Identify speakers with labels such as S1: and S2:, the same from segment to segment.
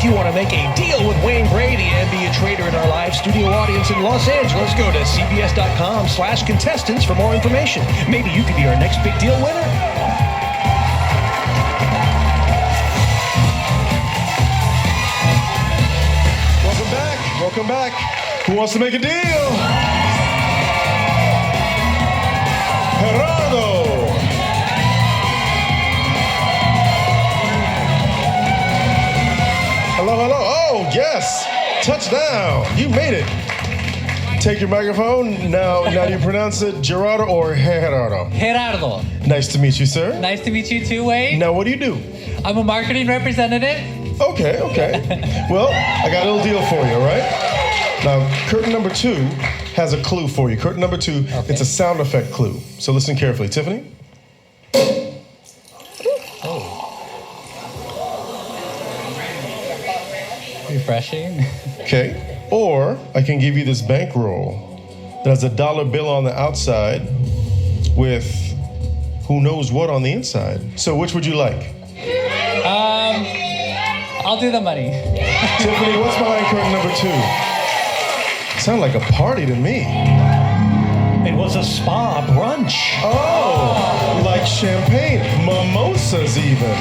S1: you want to make a deal with Wayne Brady and be a trader in our live studio audience in Los Angeles, go to cbs.com/contestants for more information. Maybe you could be our next big deal winner.
S2: Welcome back. Who wants to make a deal? Gerardo. Hello. Oh, yes. Touchdown. You made it. Take your microphone. Now you pronounce it Gerardo or Gerardo?
S3: Gerardo.
S2: Nice to meet you, sir.
S3: Nice to meet you too, Wayne.
S2: Now, what do you do?
S3: I'm a marketing representative.
S2: Okay. Well, I got a little deal for you, all right? Now, curtain number 2 has a clue for you. Curtain number 2,
S3: Okay.
S2: It's a sound effect clue. So listen carefully. Tiffany?
S3: Refreshing.
S2: Okay. Or I can give you this bankroll that has a dollar bill on the outside with who knows what on the inside. So which would you like?
S3: I'll do the money.
S2: Tiffany, what's behind curtain number 2? Sound like a party to me.
S1: It was a spa brunch.
S2: Oh, like champagne, mimosas even.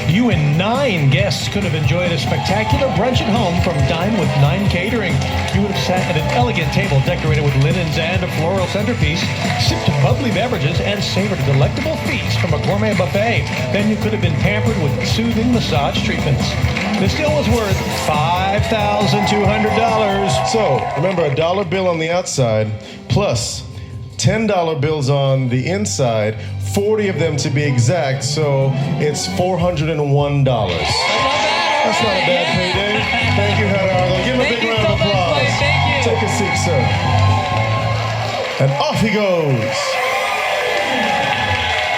S1: You and 9 guests could have enjoyed a spectacular brunch at home from Dine with 9 Catering. You would have sat at an elegant table decorated with linens and a floral centerpiece, sipped bubbly beverages, and savored a delectable feast from a gourmet buffet. Then you could have been pampered with soothing massage treatments. This deal was worth $5,200.
S2: So remember, a dollar bill on the outside plus $10 bills on the inside, 40 of them to be exact, so it's $401. That's not a bad payday. Thank you, Gerardo. Give him a big round of applause.
S3: Thank you.
S2: Take a seat, sir. And off he goes.